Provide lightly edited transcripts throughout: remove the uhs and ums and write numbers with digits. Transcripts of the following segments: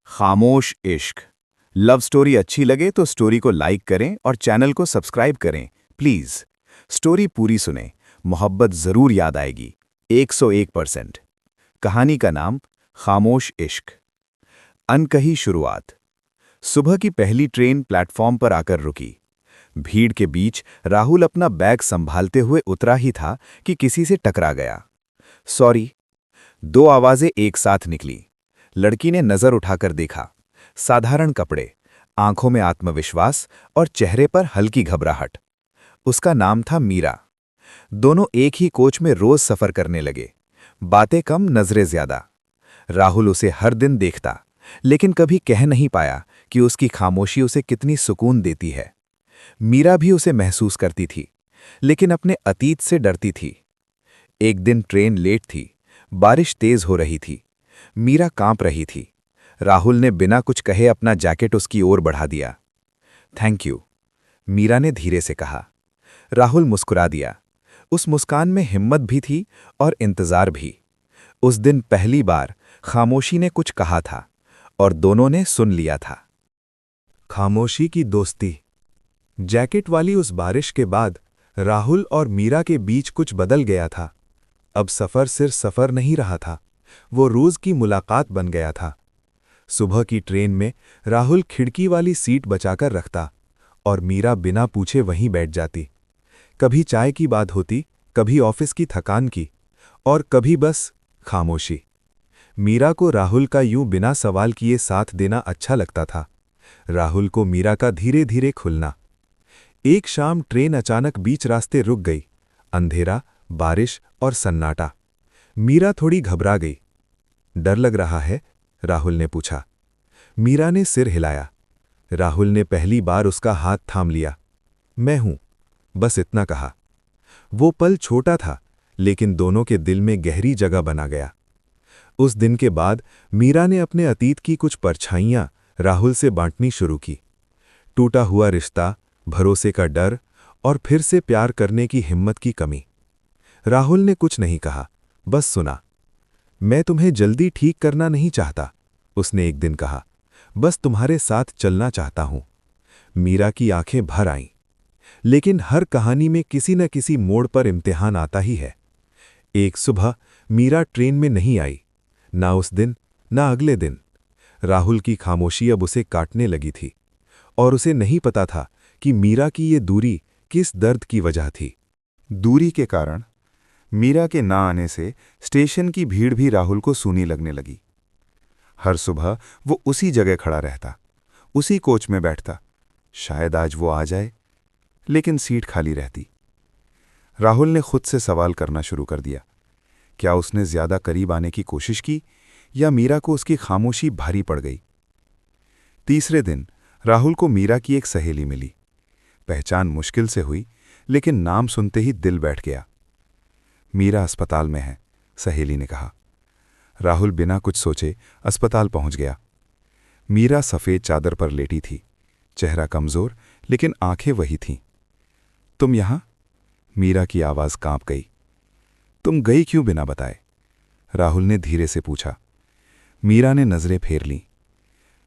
खामोश इश्क। Love story अच्छी लगे तो स्टोरी को लाइक करें और चैनल को सब्सक्राइब करें प्लीज। स्टोरी पूरी सुने, मोहब्बत जरूर याद आएगी। 101%। कहानी का नाम खामोश इश्क। अनकही शुरुआत। सुबह की पहली ट्रेन प्लेटफॉर्म पर आकर रुकी। भीड़ के बीच राहुल अपना बैग संभालते हुए उतरा ही था कि किसी से टकरा गया। सॉरी। दो आवाजें एक साथ निकली। लड़की ने नजर उठाकर देखा। साधारण कपड़े, आंखों में आत्मविश्वास और चेहरे पर हल्की घबराहट। उसका नाम था मीरा। दोनों एक ही कोच में रोज सफर करने लगे। बातें कम, नजरें ज्यादा। राहुल उसे हर दिन देखता, लेकिन कभी कह नहीं पाया कि उसकी खामोशी उसे कितनी सुकून देती है। मीरा भी उसे महसूस करती थी, लेकिन अपने अतीत से डरती थी। एक दिन ट्रेन लेट थी। बारिश तेज हो रही थी। मीरा कांप रही थी। राहुल ने बिना कुछ कहे अपना जैकेट उसकी ओर बढ़ा दिया। थैंक यू, मीरा ने धीरे से कहा। राहुल मुस्कुरा दिया। उस मुस्कान में हिम्मत भी थी और इंतजार भी। उस दिन पहली बार खामोशी ने कुछ कहा था और दोनों ने सुन लिया था। खामोशी की दोस्ती। जैकेट वाली उस बारिश के बाद राहुल और मीरा के बीच कुछ बदल गया था। अब सफर सिर्फ सफर नहीं रहा था, वो रोज की मुलाकात बन गया था। सुबह की ट्रेन में राहुल खिड़की वाली सीट बचाकर रखता और मीरा बिना पूछे वहीं बैठ जाती। कभी चाय की बात होती, कभी ऑफिस की थकान की, और कभी बस खामोशी। मीरा को राहुल का यूं बिना सवाल किए साथ देना अच्छा लगता था। राहुल को मीरा का धीरे धीरे खुलना। एक शाम ट्रेन अचानक बीच रास्ते रुक गई। अंधेरा, बारिश और सन्नाटा। मीरा थोड़ी घबरा गई। डर लग रहा है? राहुल ने पूछा। मीरा ने सिर हिलाया। राहुल ने पहली बार उसका हाथ थाम लिया। मैं हूं, बस इतना कहा। वो पल छोटा था, लेकिन दोनों के दिल में गहरी जगह बना गया। उस दिन के बाद मीरा ने अपने अतीत की कुछ परछाइयां राहुल से बांटनी शुरू की। टूटा हुआ रिश्ता, भरोसे का डर और फिर से प्यार करने की हिम्मत की कमी। राहुल ने कुछ नहीं कहा, बस सुना। मैं तुम्हें जल्दी ठीक करना नहीं चाहता, उसने एक दिन कहा। बस तुम्हारे साथ चलना चाहता हूं। मीरा की आंखें भर आईं। लेकिन हर कहानी में किसी न किसी मोड़ पर इम्तिहान आता ही है। एक सुबह मीरा ट्रेन में नहीं आई, ना उस दिन, ना अगले दिन। राहुल की खामोशी अब उसे काटने लगी थी, और उसे नहीं पता था कि मीरा की ये दूरी किस दर्द की वजह थी। दूरी के कारण मीरा के ना आने से स्टेशन की भीड़ भी राहुल को सूनी लगने लगी। हर सुबह वो उसी जगह खड़ा रहता, उसी कोच में बैठता। शायद आज वो आ जाए, लेकिन सीट खाली रहती। राहुल ने खुद से सवाल करना शुरू कर दिया। क्या उसने ज्यादा करीब आने की कोशिश की, या मीरा को उसकी खामोशी भारी पड़ गई? तीसरे दिन राहुल को मीरा की एक सहेली मिली। पहचान मुश्किल से हुई, लेकिन नाम सुनते ही दिल बैठ गया। मीरा अस्पताल में है, सहेली ने कहा। राहुल बिना कुछ सोचे अस्पताल पहुंच गया। मीरा सफेद चादर पर लेटी थी, चेहरा कमजोर, लेकिन आंखें वही थीं। तुम यहां? मीरा की आवाज कांप गई। तुम गई क्यों बिना बताए? राहुल ने धीरे से पूछा। मीरा ने नजरें फेर लीं।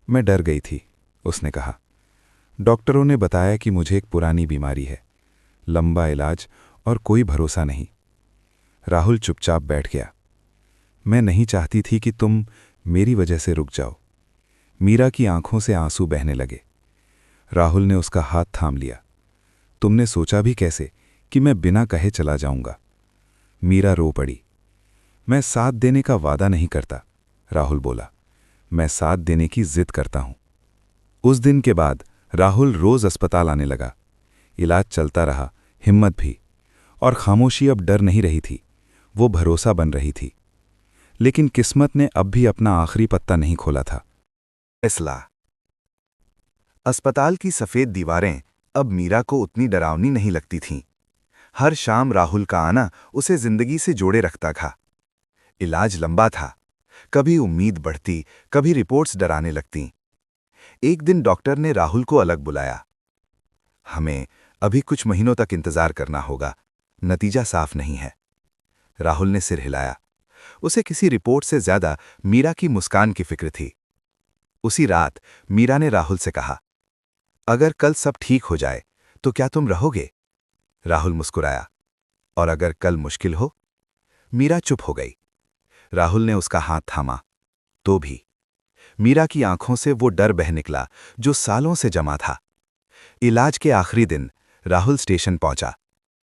मैं डर गई थी, उसने कहा। डॉक्टरों ने बताया कि मुझे एक पुरानी बीमारी है, लंबा इलाज और कोई भरोसा नहीं। राहुल चुपचाप बैठ गया। मैं नहीं चाहती थी कि तुम मेरी वजह से रुक जाओ। मीरा की आंखों से आंसू बहने लगे। राहुल ने उसका हाथ थाम लिया। तुमने सोचा भी कैसे कि मैं बिना कहे चला जाऊंगा? मीरा रो पड़ी। मैं साथ देने का वादा नहीं करता, राहुल बोला। मैं साथ देने की जिद करता हूं। उस दिन के बाद राहुल रोज अस्पताल आने लगा। इलाज चलता रहा, हिम्मत भी। और खामोशी अब डर नहीं रही थी, वो भरोसा बन रही थी। लेकिन किस्मत ने अब भी अपना आखिरी पत्ता नहीं खोला था। फैसला। अस्पताल की सफेद दीवारें अब मीरा को उतनी डरावनी नहीं लगती थीं। हर शाम राहुल का आना उसे जिंदगी से जोड़े रखता था। इलाज लंबा था, कभी उम्मीद बढ़ती, कभी रिपोर्ट्स डराने लगतीं। एक दिन डॉक्टर ने राहुल को अलग बुलाया। हमें अभी कुछ महीनों तक इंतजार करना होगा, नतीजा साफ नहीं है। राहुल ने सिर हिलाया। उसे किसी रिपोर्ट से ज्यादा मीरा की मुस्कान की फिक्र थी। उसी रात मीरा ने राहुल से कहा, अगर कल सब ठीक हो जाए तो क्या तुम रहोगे? राहुल मुस्कुराया। और अगर कल मुश्किल हो? मीरा चुप हो गई। राहुल ने उसका हाथ थामा। तो भी मीरा की आंखों से वो डर बह निकला जो सालों से जमा था। इलाज के आखिरी दिन राहुल स्टेशन पहुंचा।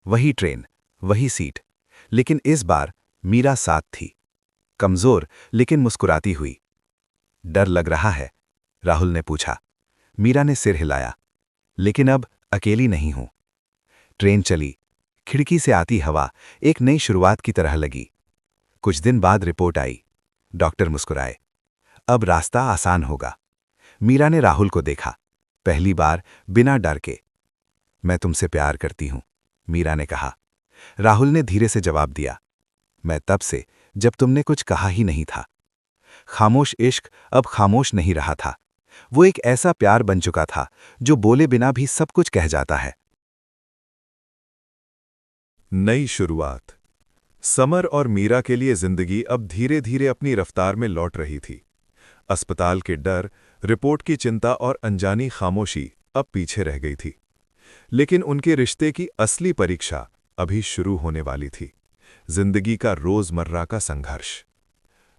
वही ट्रेन, वही सीट, लेकिन इस बार मीरा साथ थी, कमजोर लेकिन मुस्कुराती हुई। डर लग रहा है? राहुल ने पूछा। मीरा ने सिर हिलाया। लेकिन अब अकेली नहीं हूं। ट्रेन चली। खिड़की से आती हवा एक नई शुरुआत की तरह लगी। कुछ दिन बाद रिपोर्ट आई। डॉक्टर मुस्कुराए। अब रास्ता आसान होगा। मीरा ने राहुल को देखा, पहली बार बिना डर के। मैं तुमसे प्यार करती हूं, मीरा ने कहा। राहुल ने धीरे से जवाब दिया, मैं तब से जब तुमने कुछ कहा ही नहीं था। खामोश इश्क अब खामोश नहीं रहा था। वो एक ऐसा प्यार बन चुका था जो बोले बिना भी सब कुछ कह जाता है। नई शुरुआत। समर और मीरा के लिए जिंदगी अब धीरे धीरे अपनी रफ्तार में लौट रही थी। अस्पताल के डर, रिपोर्ट की चिंता और अनजानी खामोशी अब पीछे रह गई थी। लेकिन उनके रिश्ते की असली परीक्षा अभी शुरू होने वाली थी। जिंदगी का रोजमर्रा का संघर्ष।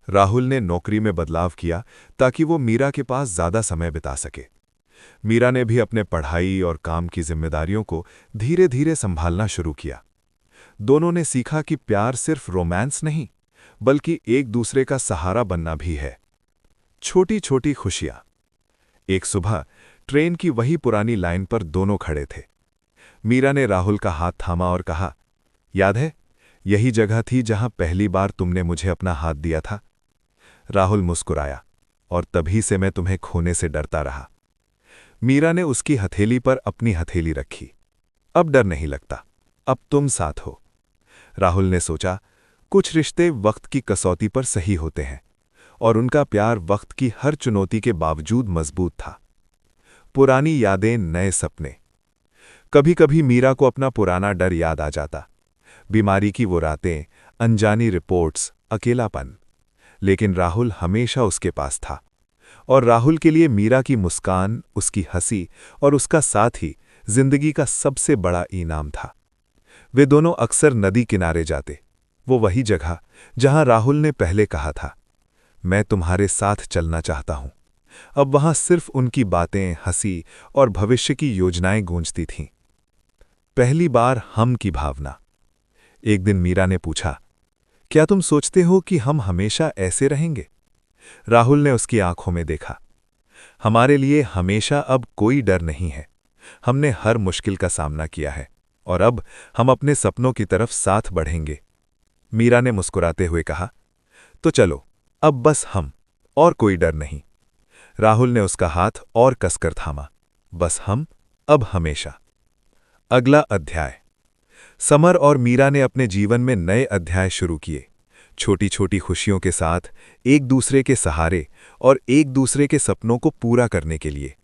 राहुल ने नौकरी में बदलाव किया ताकि वो मीरा के पास ज्यादा समय बिता सके। मीरा ने भी अपने पढ़ाई और काम की जिम्मेदारियों को धीरे धीरे संभालना शुरू किया। दोनों ने सीखा कि प्यार सिर्फ रोमांस नहीं, बल्कि एक दूसरे का सहारा बनना भी है। छोटी छोटी खुशियां। एक सुबह ट्रेन की वही पुरानी लाइन पर दोनों खड़े थे। मीरा ने राहुल का हाथ थामा और कहा, याद है, यही जगह थी जहां पहली बार तुमने मुझे अपना हाथ दिया था। राहुल मुस्कुराया, और तभी से मैं तुम्हें खोने से डरता रहा। मीरा ने उसकी हथेली पर अपनी हथेली रखी। अब डर नहीं लगता, अब तुम साथ हो। राहुल ने सोचा, कुछ रिश्ते वक्त की कसौटी पर सही होते हैं, और उनका प्यार वक्त की हर चुनौती के बावजूद मजबूत था। पुरानी यादें, नए सपने। कभी कभी मीरा को अपना पुराना डर याद आ जाता। बीमारी की वो रातें, अनजानी रिपोर्ट्स, अकेलापन। लेकिन राहुल हमेशा उसके पास था, और राहुल के लिए मीरा की मुस्कान, उसकी हंसी और उसका साथ ही जिंदगी का सबसे बड़ा इनाम था। वे दोनों अक्सर नदी किनारे जाते, वो वही जगह जहां राहुल ने पहले कहा था, मैं तुम्हारे साथ चलना चाहता हूं। अब वहां सिर्फ उनकी बातें, हंसी और भविष्य की योजनाएं गूंजती थीं। पहली बार हम की भावना। एक दिन मीरा ने पूछा, क्या तुम सोचते हो कि हम हमेशा ऐसे रहेंगे? राहुल ने उसकी आंखों में देखा। हमारे लिए हमेशा अब कोई डर नहीं है। हमने हर मुश्किल का सामना किया है, और अब हम अपने सपनों की तरफ साथ बढ़ेंगे। मीरा ने मुस्कुराते हुए कहा, तो चलो, अब बस हम, और कोई डर नहीं। राहुल ने उसका हाथ और कसकर थामा। बस हम, अब हमेशा। अगला अध्याय। समर और मीरा ने अपने जीवन में नए अध्याय शुरू किए, छोटी छोटी खुशियों के साथ, एक दूसरे के सहारे और एक दूसरे के सपनों को पूरा करने के लिए।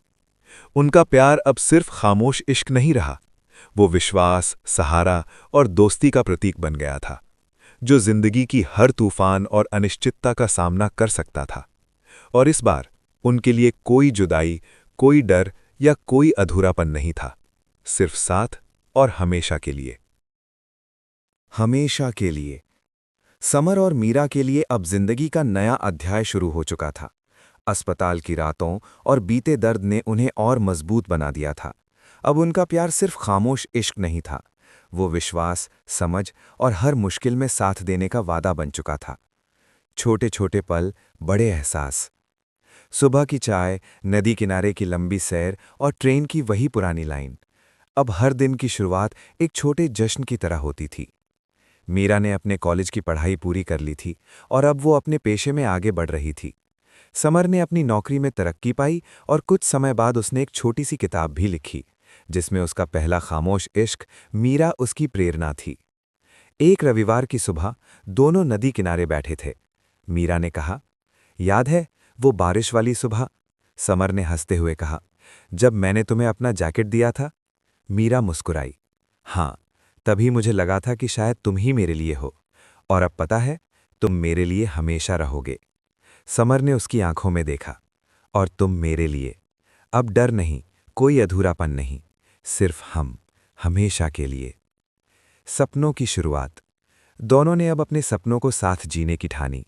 उनका प्यार अब सिर्फ खामोश इश्क नहीं रहा, वो विश्वास, सहारा और दोस्ती का प्रतीक बन गया था, जो जिंदगी की हर तूफान और अनिश्चितता का सामना कर सकता था। और इस बार उनके लिए कोई जुदाई, कोई डर या कोई अधूरापन नहीं था, सिर्फ साथ और हमेशा के लिए। हमेशा के लिए। समर और मीरा के लिए अब जिंदगी का नया अध्याय शुरू हो चुका था। अस्पताल की रातों और बीते दर्द ने उन्हें और मजबूत बना दिया था। अब उनका प्यार सिर्फ खामोश इश्क नहीं था, वो विश्वास, समझ और हर मुश्किल में साथ देने का वादा बन चुका था। छोटे छोटे पल, बड़े एहसास। सुबह की चाय, नदी किनारे की लंबी सैर और ट्रेन की वही पुरानी लाइन। अब हर दिन की शुरुआत एक छोटे जश्न की तरह होती थी। मीरा ने अपने कॉलेज की पढ़ाई पूरी कर ली थी और अब वो अपने पेशे में आगे बढ़ रही थी। समर ने अपनी नौकरी में तरक्की पाई और कुछ समय बाद उसने एक छोटी सी किताब भी लिखी, जिसमें उसका पहला खामोश इश्क, मीरा, उसकी प्रेरणा थी। एक रविवार की सुबह दोनों नदी किनारे बैठे थे। मीरा ने कहा, याद है वो बारिश वाली सुबह? समर ने हंसते हुए कहा, जब मैंने तुम्हें अपना जैकेट दिया था। मीरा मुस्कुराई, हाँ, तभी मुझे लगा था कि शायद तुम ही मेरे लिए हो, और अब पता है, तुम मेरे लिए हमेशा रहोगे। समर ने उसकी आंखों में देखा, और तुम मेरे लिए। अब डर नहीं, कोई अधूरापन नहीं, सिर्फ हम, हमेशा के लिए। सपनों की शुरुआत। दोनों ने अब अपने सपनों को साथ जीने की ठानी।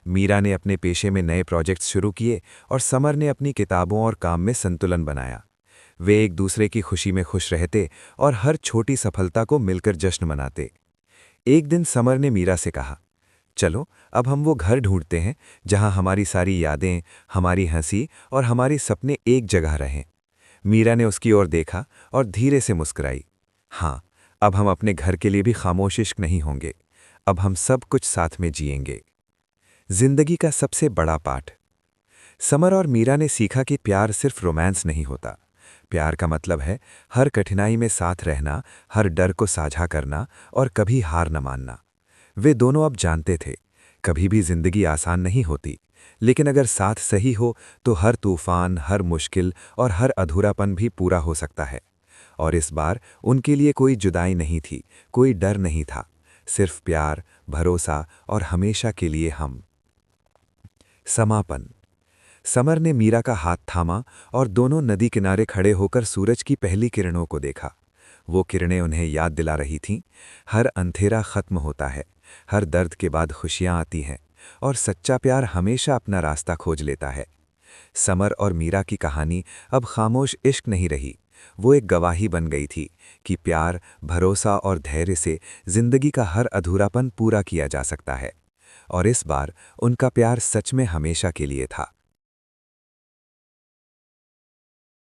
मीरा ने अपने पेशे में नए प्रोजेक्ट्स शुरू किए और समर ने अपनी किताबों और काम में संतुलन बनाया। वे एक दूसरे की खुशी में खुश रहते और हर छोटी सफलता को मिलकर जश्न मनाते। एक दिन समर ने मीरा से कहा, चलो अब हम वो घर ढूंढते हैं जहां हमारी सारी यादें, हमारी हंसी और हमारे सपने एक जगह रहें। मीरा ने उसकी ओर देखा और धीरे से मुस्कुराई। हाँ, अब हम अपने घर के लिए भी खामोश इश्क नहीं होंगे, अब हम सब कुछ साथ में जिएंगे। जिंदगी का सबसे बड़ा पाठ। समर और मीरा ने सीखा कि प्यार सिर्फ रोमांस नहीं होता। प्यार का मतलब है हर कठिनाई में साथ रहना, हर डर को साझा करना और कभी हार न मानना। वे दोनों अब जानते थे, कभी भी जिंदगी आसान नहीं होती, लेकिन अगर साथ सही हो तो हर तूफान, हर मुश्किल और हर अधूरापन भी पूरा हो सकता है। और इस बार उनके लिए कोई जुदाई नहीं थी, कोई डर नहीं था, सिर्फ प्यार, भरोसा और हमेशा के लिए हम। समापन। समर ने मीरा का हाथ थामा और दोनों नदी किनारे खड़े होकर सूरज की पहली किरणों को देखा। वो किरणें उन्हें याद दिला रही थीं, हर अंधेरा खत्म होता है, हर दर्द के बाद खुशियां आती हैं और सच्चा प्यार हमेशा अपना रास्ता खोज लेता है। समर और मीरा की कहानी अब खामोश इश्क नहीं रही, वो एक गवाही बन गई थी कि प्यार, भरोसा और धैर्य से जिंदगी का हर अधूरापन पूरा किया जा सकता है। और इस बार उनका प्यार सच में हमेशा के लिए था।